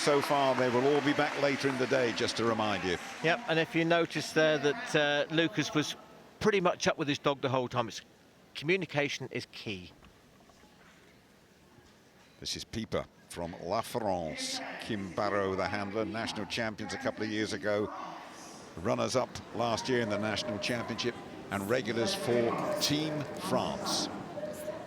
so far. They will all be back later in the day, just to remind you. Yep, and if you notice there that Lucas was pretty much up with his dog the whole time. Communication is key. This is Pieper from La France. Kim Barrow, the handler, national champions a couple of years ago. Runners-up last year in the national championship and regulars for Team France.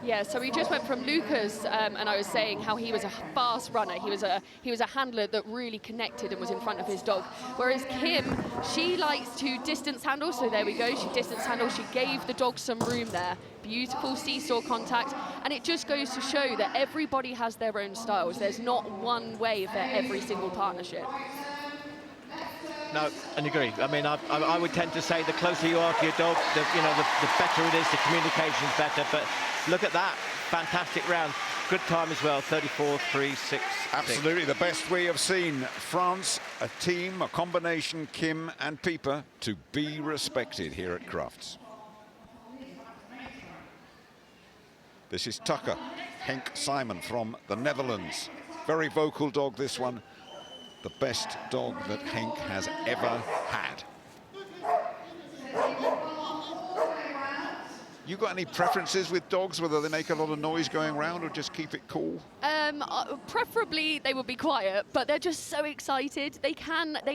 Yeah, so we just went from Lucas, and I was saying how he was a fast runner. He was a handler that really connected and was in front of his dog. Whereas Kim, she likes to distance handle. So there we go. She distance handled. She gave the dog some room there. Beautiful seesaw contact, and it just goes to show that everybody has their own styles. There's not one way for every single partnership. No, and agree. I mean, I would tend to say the closer you are to your dog, the better it is, the communication's better. But look at that, fantastic round. Good time as well, 34-3-6. Absolutely, the best we have seen. France, a team, a combination, Kim and Pieper, to be respected here at Crufts. This is Tucker, Henk Simon from the Netherlands. Very vocal dog, this one. The best dog that Henk has ever had. You got any preferences with dogs, whether they make a lot of noise going around or just keep it cool? Preferably they would be quiet, but they're just so excited. They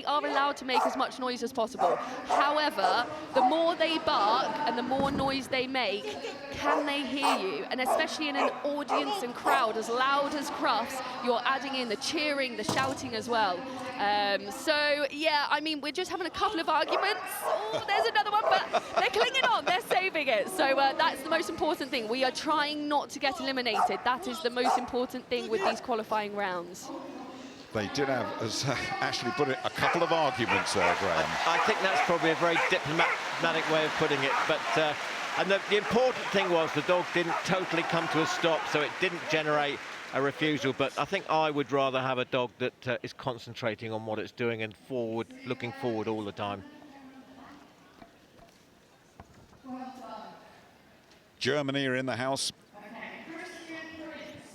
are allowed to make as much noise as possible. However, the more they bark and the more noise they make, can they hear you? And especially in an audience and crowd as loud as Crufts, you're adding in the cheering, the shouting as well. So yeah, I mean, we're just having a couple of arguments. Oh, there's another one, but they're clinging on, they're saving it. So that's the most important thing. We are trying not to get eliminated. That is the most important thing with these qualifying rounds. They did have, as Ashley put it, a couple of arguments there, Graham. I think that's probably a very diplomatic way of putting it. But and the important thing was the dog didn't totally come to a stop, so it didn't generate a refusal. But I think I would rather have a dog that is concentrating on what it's doing and looking forward all the time. Germany are in the house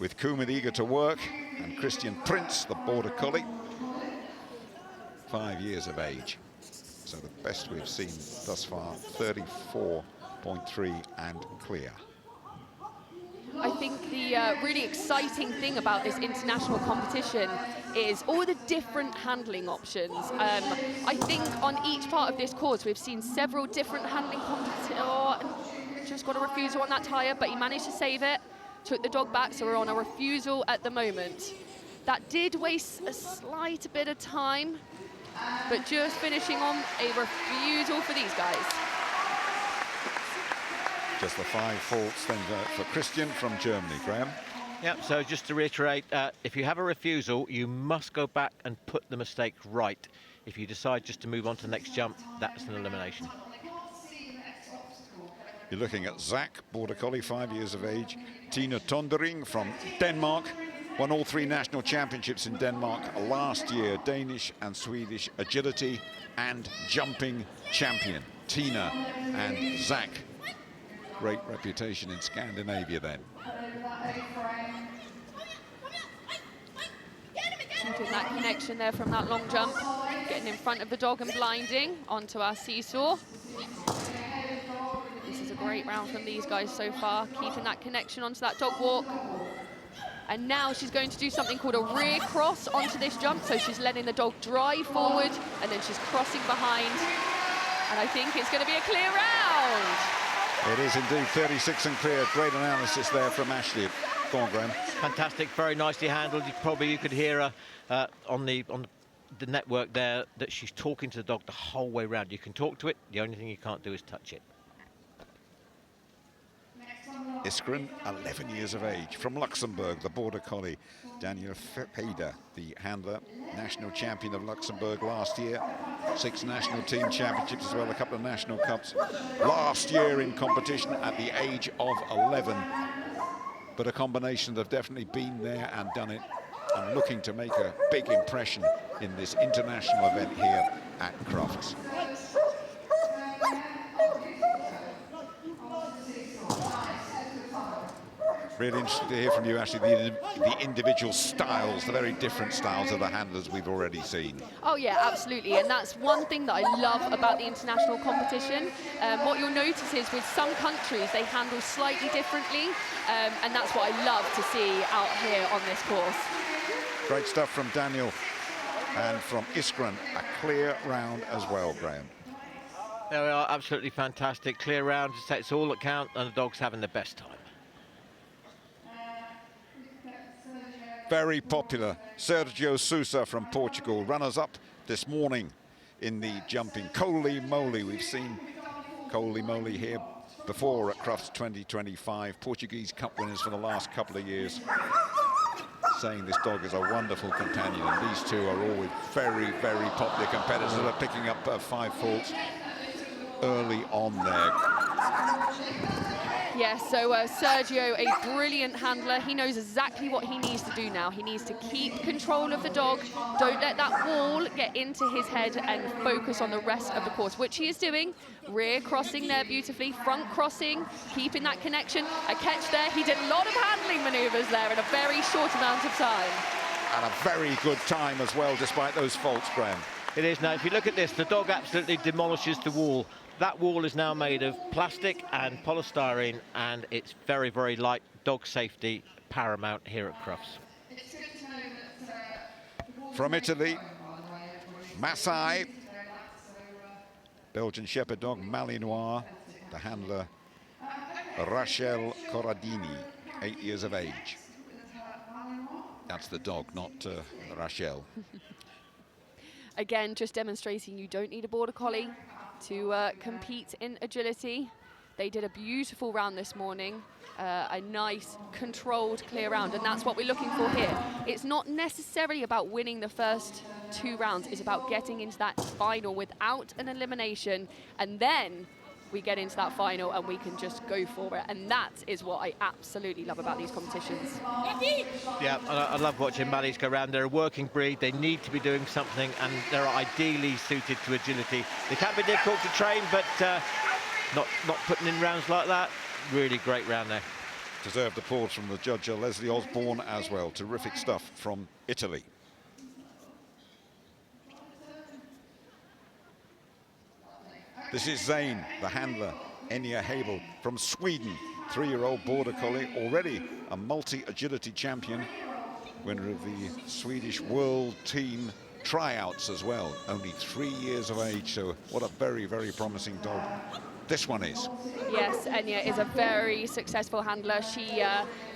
with Kumit eager to work, and Christian Prince, the border collie, 5 years of age. So the best we've seen thus far, 34.3 and clear. I think the really exciting thing about this international competition is all the different handling options. I think on each part of this course, we've seen several different handling competitions. Oh, just got a refusal on that tire, but he managed to save it, took the dog back, so we're on a refusal at the moment. That did waste a slight bit of time, but just finishing on a refusal for these guys. Just the 5 faults then for Christian from Germany, Graham. Yep, so just to reiterate, if you have a refusal, you must go back and put the mistake right. If you decide just to move on to the next jump, that's an elimination. You're looking at Zach, border collie, 5 years of age. Tina Tondering from Denmark, won all 3 national championships in Denmark last year. Danish and Swedish agility and jumping champion. Tina and Zach. Great reputation in Scandinavia then. Keeping that connection there from that long jump, getting in front of the dog and blinding onto our seesaw. This is a great round from these guys so far, keeping that connection onto that dog walk. And now she's going to do something called a rear cross onto this jump. So she's letting the dog drive forward and then she's crossing behind. And I think it's going to be a clear round. It is indeed 36 and clear. Great analysis there from Ashley. Go on, Graham. Fantastic, very nicely handled. You could hear her on the network there that she's talking to the dog the whole way around. You can talk to it. The only thing you can't do is touch it. Iskren, 11 years of age, from Luxembourg, the border collie. Daniel Feder, the handler, national champion of Luxembourg last year. 6 national team championships as well, a couple of national cups. Last year in competition at the age of 11. But a combination that have definitely been there and done it, and looking to make a big impression in this international event here at Crufts. Really interested to hear from you, actually, the individual styles, the very different styles of the handlers we've already seen. Oh yeah, absolutely, and that's one thing that I love about the international competition. What you'll notice is with some countries they handle slightly differently, and that's what I love to see out here on this course. Great stuff from Daniel and from Iskren. A clear round as well, Graham. There we are, absolutely fantastic. Clear round, it's all that count, and the dog's having the best time. Very popular, Sergio Sousa from Portugal, runners-up this morning in the jumping. Holy moly, we've seen Holy moly here before at Crufts 2025, Portuguese Cup winners for the last couple of years, saying this dog is a wonderful companion, and these two are always very, very popular competitors that are picking up 5 faults early on there. Yes, so Sergio, a brilliant handler. He knows exactly what he needs to do now. He needs to keep control of the dog. Don't let that wall get into his head and focus on the rest of the course, which he is doing. Rear crossing there beautifully, front crossing, keeping that connection. A catch there. He did a lot of handling maneuvers there in a very short amount of time. And a very good time as well, despite those faults, Graham. It is now. If you look at this, the dog absolutely demolishes the wall. That wall is now made of plastic and polystyrene, and it's very, very light. Dog safety paramount here at Crufts. From Italy, Masai, Belgian Shepherd dog, Malinois, the handler, Rachel Corradini, 8 years of age. That's the dog, not Rachel. Again, just demonstrating you don't need a border collie to compete in agility. They did a beautiful round this morning, a nice, controlled, clear round, and that's what we're looking for here. It's not necessarily about winning the first 2 rounds, it's about getting into that final without an elimination, and then we get into that final and we can just go for it, and that is what I absolutely love about these competitions. Yeah, I love watching Mallies go around. They're a working breed, they need to be doing something, and they're ideally suited to agility. They can be difficult to train, but not putting in rounds like that. Really great round there. Deserved applause from the judge, Leslie Osborne, as well. Terrific stuff from Italy. This is Zane, the handler, Enya Habel from Sweden, 3-year-old border collie, already a multi-agility champion, winner of the Swedish World Team tryouts as well, only 3 years of age, so what a very, very promising dog this one is. Yes, Enya is a very successful handler.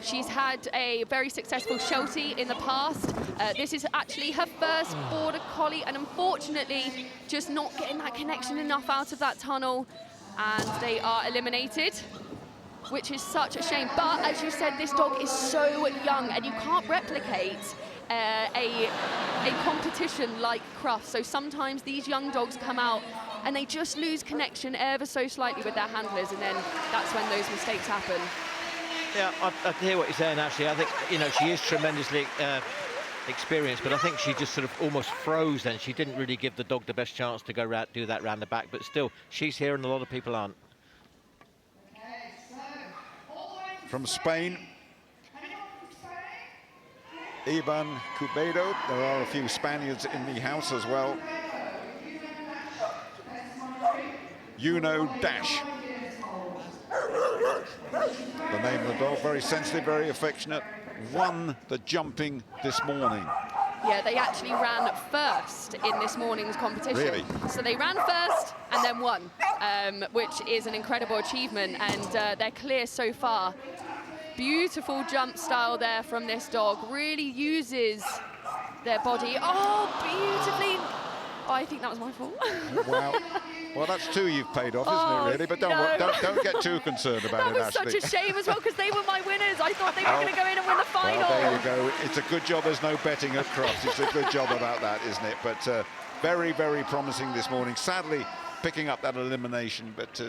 She's had a very successful Sheltie in the past. This is actually her first border collie, and unfortunately just not getting that connection enough out of that tunnel, and they are eliminated, which is such a shame. But as you said, this dog is so young, and you can't replicate a competition like Crufts. So sometimes these young dogs come out and they just lose connection ever so slightly with their handlers, and then that's when those mistakes happen. Yeah, I hear what you're saying, actually. I think, you know, she is tremendously experienced, but I think she just sort of almost froze then. She didn't really give the dog the best chance to go do that round the back, but still, she's here and a lot of people aren't. From Spain, Iban Cubedo. There are a few Spaniards in the house as well. Dash, the name of the dog. Very sensitive, very affectionate. Won the jumping this morning. Yeah, they actually ran first in this morning's competition. Really? So they ran first and then won, which is an incredible achievement, and they're clear so far. Beautiful jump style there from this dog. Really uses their body. Oh, beautifully. Oh, I think that was my fault. Wow. Well, that's 2 you've paid off, isn't it, really? But don't get too concerned about it, That was Ashley. such a shame as well, because they were my winners. I thought they were going to go in and win the final. Well, there you go. It's a good job there's no betting at Crufts. It's a good job about that, isn't it? But very, very promising this morning. Sadly, picking up that elimination, but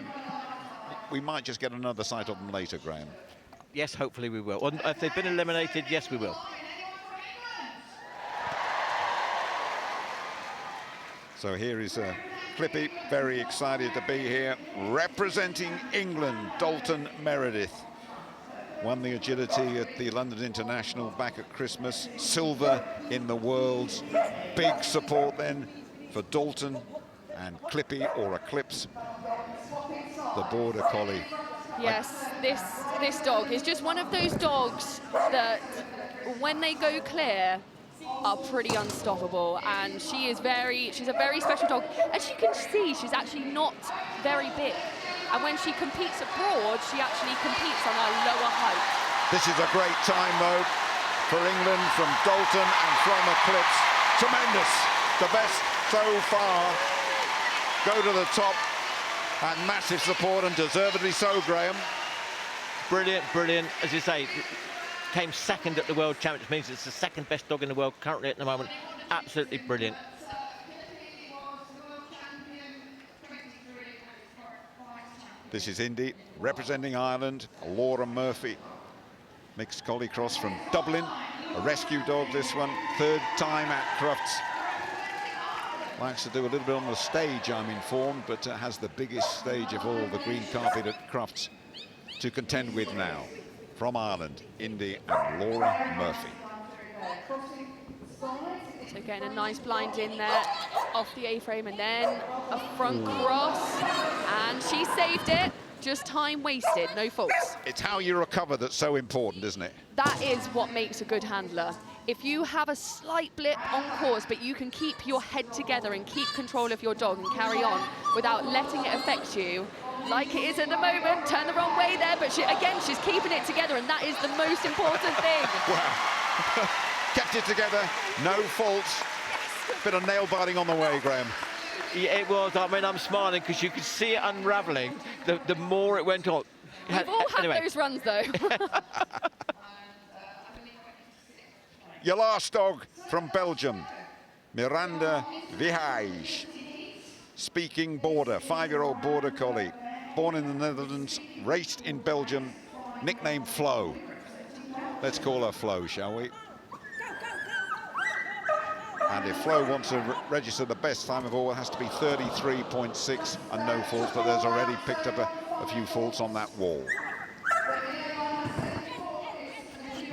we might just get another sight of them later, Graham. Yes, hopefully we will. And if they've been eliminated, yes, we will. So here is Clippy, very excited to be here, representing England, Dalton Meredith. Won the agility at the London International back at Christmas. Silver in the Worlds. Big support then for Dalton and Clippy, or Eclipse, the Border Collie. Yes, this dog is just one of those dogs that when they go clear are pretty unstoppable, and she's a very special dog. As you can see, she's actually not very big, and when she competes abroad, she actually competes on a lower height. This is a great time though for England from Dalton and from Eclipse. Tremendous, the best so far. Go to the top, and massive support, and deservedly so, Graham. Brilliant, brilliant. As you say, came second at the World Championships, means it's the second best dog in the world currently at the moment. Absolutely brilliant. This is Indy representing Ireland, Laura Murphy, mixed collie cross from Dublin, a rescue dog this one, third time at Crufts. Likes to do a little bit on the stage, I'm informed, but has the biggest stage of all, the green carpet at Crufts, to contend with now. From Ireland, Indy and Laura Murphy. So getting a nice blind in there off the A-frame, and then a front cross, and she saved it. Just time wasted, no faults. It's how you recover that's so important, isn't it? That is what makes a good handler. If you have a slight blip on course, but you can keep your head together and keep control of your dog and carry on without letting it affect you, like it is at the moment, turn the wrong way there, but she's keeping it together, and that is the most important thing. Wow. Kept it together, no faults. Bit of nail biting on the way, Graham. Yeah, it was. I mean, I'm smiling because you could see it unravelling the more it went on. We've all had those runs, though. Your last dog from Belgium, Miranda Vihage. Speaking Border, 5-year-old Border Collie. Born in the Netherlands, raced in Belgium, nicknamed Flo. Let's call her Flo, shall we? And if Flo wants to register the best time of all, it has to be 33.6 and no faults, but there's already picked up a few faults on that wall.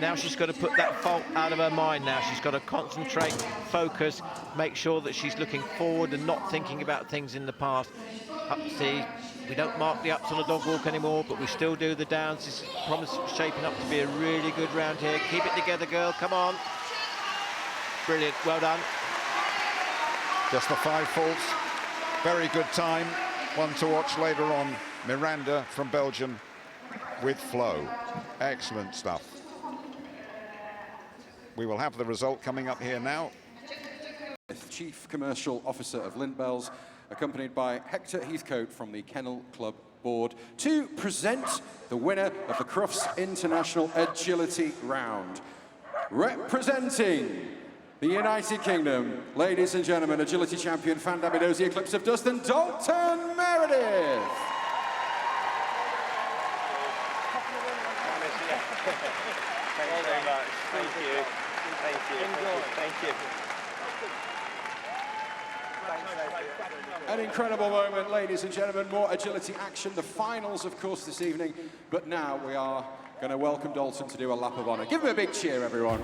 Now she's got to put that fault out of her mind now. She's got to concentrate, focus, make sure that she's looking forward and not thinking about things in the past. See, we don't mark the ups on the dog walk anymore, but we still do the downs. This is shaping up to be a really good round here. Keep it together, girl, come on. Brilliant, well done. Just the 5 faults. Very good time. One to watch later on. Miranda from Belgium with Flo. Excellent stuff. We will have the result coming up here now. Chief Commercial Officer of Lindbells, accompanied by Hector Heathcote from the Kennel Club board, to present the winner of the Crufts International Agility Round. Representing the United Kingdom, ladies and gentlemen, agility champion Fan Dabidosi, Eclipse of Dust, and Dalton Meredith. Thank you very much. Thank you. Thank you. Thank you. An incredible moment, ladies and gentlemen. More agility action. The finals, of course, this evening. But now we are going to welcome Dalton to do a lap of honour. Give him a big cheer, everyone.